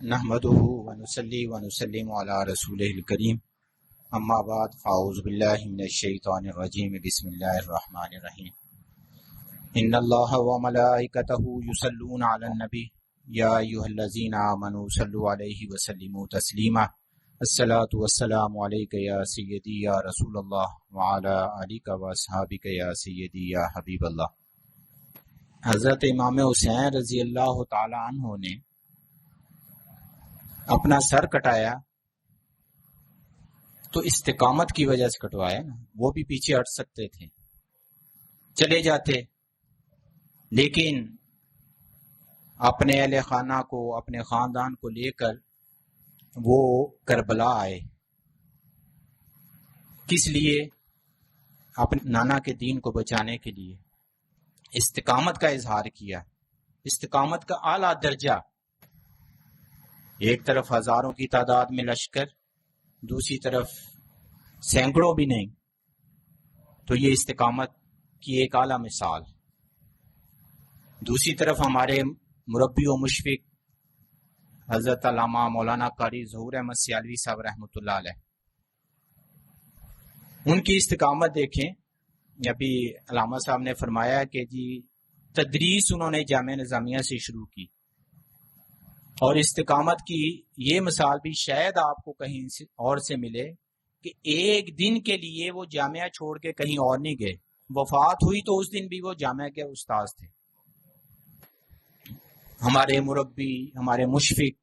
نحمده ونصلي ونسلم على رسوله الكريم اما بعد فاعوذ بالله من الشيطان الرجيم بسم الله الرحمن الرحيم ان الله وملائكته يصلون على النبي يا ايها الذين آمنوا صلوا عليه وسلموا تسليما الصلاة والسلام عليك يا سيدي يا رسول الله وعلى آلك واصحابك يا سيدي يا حبيب الله۔ حضرت امام حسین رضی اللہ تعالی عنہ نے اپنا سر کٹایا تو استقامت کی وجہ سے کٹوایا نا، وہ بھی پیچھے ہٹ سکتے تھے، چلے جاتے، لیکن اپنے اہل خانہ کو، اپنے خاندان کو لے کر وہ کربلا آئے۔ کس لیے؟ اپنے نانا کے دین کو بچانے کے لیے استقامت کا اظہار کیا، استقامت کا اعلیٰ درجہ۔ ایک طرف ہزاروں کی تعداد میں لشکر، دوسری طرف سینکڑوں بھی نہیں، تو یہ استقامت کی ایک اعلیٰ مثال۔ دوسری طرف ہمارے مربی و مشفق حضرت علامہ مولانا قاری ظہور احمد سیالوی صاحب رحمۃ اللہ علیہ، ان کی استقامت دیکھیں۔ ابھی علامہ صاحب نے فرمایا کہ جی تدریس انہوں نے جامعہ نظامیہ سے شروع کی، اور استقامت کی یہ مثال بھی شاید آپ کو کہیں اور سے ملے کہ ایک دن کے لیے وہ جامعہ چھوڑ کے کہیں اور نہیں گئے، وفات ہوئی تو اس دن بھی وہ جامعہ کے استاذ تھے۔ ہمارے مربی، ہمارے مشفق،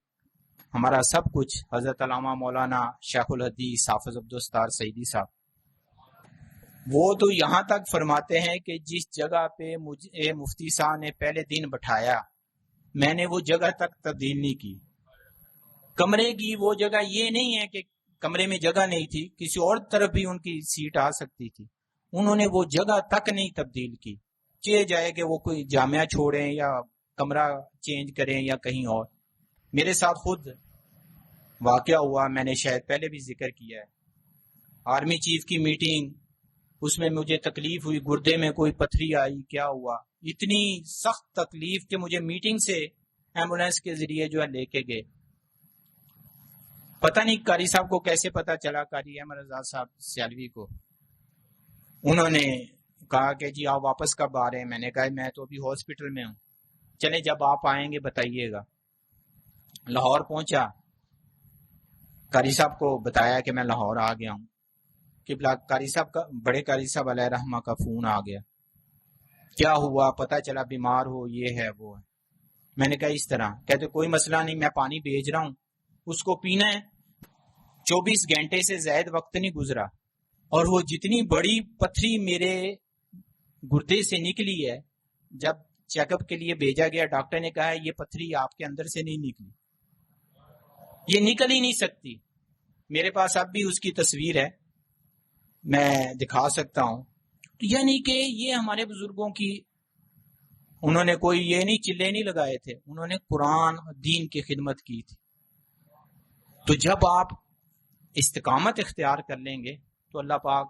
ہمارا سب کچھ حضرت علامہ مولانا شیخ الحدیث حافظ عبدالستار سعیدی صاحب، وہ تو یہاں تک فرماتے ہیں کہ جس جگہ پہ مجھے مفتی صاحب نے پہلے دن بٹھایا، میں نے وہ جگہ تک تبدیل نہیں کی۔ کمرے کی وہ جگہ یہ نہیں ہے کہ کمرے میں جگہ نہیں تھی، کسی اور طرف بھی ان کی سیٹ آ سکتی تھی، انہوں نے وہ جگہ تک نہیں تبدیل کی، چاہے جائے کہ وہ کوئی جامعہ چھوڑیں یا کمرہ چینج کریں یا کہیں اور۔ میرے ساتھ خود واقعہ ہوا، میں نے شاید پہلے بھی ذکر کیا ہے، آرمی چیف کی میٹنگ، اس میں مجھے تکلیف ہوئی، گردے میں کوئی پتھری آئی، کیا ہوا، اتنی سخت تکلیف کہ مجھے میٹنگ سے ایمبولینس کے ذریعے جو ہے لے کے گئے۔ پتہ نہیں قاری صاحب کو کیسے پتا چلا، قاری احمد رضا صاحب سیالوی کو، انہوں نے کہا کہ جی آپ واپس کب آ رہے ہیں؟ میں نے کہا میں تو ابھی ہاسپٹل میں ہوں، چلے جب آپ آئیں گے بتائیے گا۔ لاہور پہنچا، قاری صاحب کو بتایا کہ میں لاہور آ گیا ہوں، کہ قاری صاحب کا، بڑے قاری صاحب علیہ رحمہ کا فون آ گیا، کیا ہوا؟ پتہ چلا بیمار ہو، یہ ہے وہ ہے۔ میں نے کہا اس طرح، کہتے کوئی مسئلہ نہیں، میں پانی بھیج رہا ہوں، اس کو پینا ہے۔ 24 گھنٹے سے زائد وقت نہیں گزرا اور وہ جتنی بڑی پتھری میرے گردے سے نکلی ہے، جب چیک اپ کے لیے بھیجا گیا، ڈاکٹر نے کہا یہ پتھری آپ کے اندر سے نہیں نکلی، یہ نکل ہی نہیں سکتی۔ میرے پاس اب بھی اس کی تصویر ہے، میں دکھا سکتا ہوں۔ یعنی کہ یہ ہمارے بزرگوں کی، انہوں نے کوئی یہ نہیں چلے نہیں لگائے تھے، انہوں نے قرآن اور دین کی خدمت کی تھی۔ تو جب آپ استقامت اختیار کر لیں گے تو اللہ پاک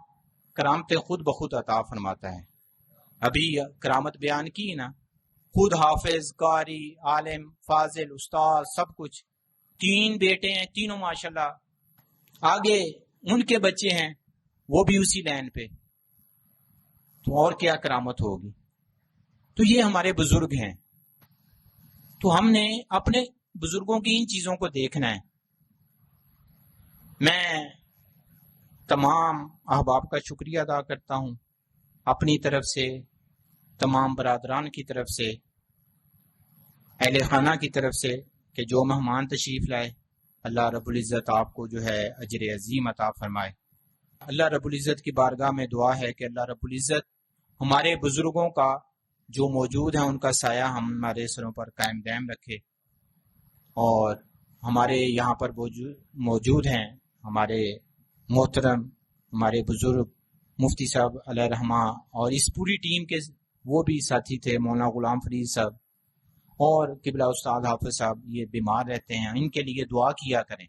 کرامت خود بخود عطا فرماتا ہے۔ ابھی کرامت بیان کی نا، خود حافظ، قاری، عالم، فاضل، استاد، سب کچھ، 3 بیٹے ہیں، تینوں ماشاءاللہ، آگے ان کے بچے ہیں وہ بھی اسی لائن پہ، تو اور کیا کرامت ہوگی۔ تو یہ ہمارے بزرگ ہیں، تو ہم نے اپنے بزرگوں کی ان چیزوں کو دیکھنا ہے۔ میں تمام احباب کا شکریہ ادا کرتا ہوں، اپنی طرف سے، تمام برادران کی طرف سے، اہل خانہ کی طرف سے، کہ جو مہمان تشریف لائے، اللہ رب العزت آپ کو جو ہے اجر عظیم عطا فرمائے۔ اللہ رب العزت کی بارگاہ میں دعا ہے کہ اللہ رب العزت ہمارے بزرگوں کا جو موجود ہیں ان کا سایہ ہمارے سروں پر قائم دائم رکھے، اور ہمارے یہاں پر موجود ہیں ہمارے محترم، ہمارے بزرگ مفتی صاحب علیہ رحمہ، اور اس پوری ٹیم کے وہ بھی ساتھی تھے، مولانا غلام فرید صاحب اور قبلہ استاد حافظ صاحب، یہ بیمار رہتے ہیں، ان کے لیے دعا کیا کریں۔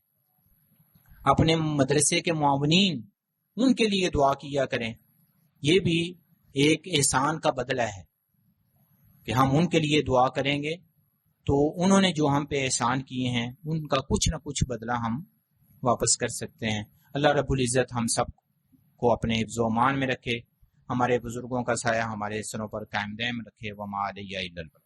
اپنے مدرسے کے معاونین، ان کے لیے دعا کیا کریں، یہ بھی ایک احسان کا بدلہ ہے کہ ہم ان کے لیے دعا کریں گے تو انہوں نے جو ہم پہ احسان کیے ہیں ان کا کچھ نہ کچھ بدلہ ہم واپس کر سکتے ہیں۔ اللہ رب العزت ہم سب کو اپنے حفظ و امان میں رکھے، ہمارے بزرگوں کا سایہ ہمارے سروں پر قائم دائم رکھے۔ وما علیہ الا البلاغ۔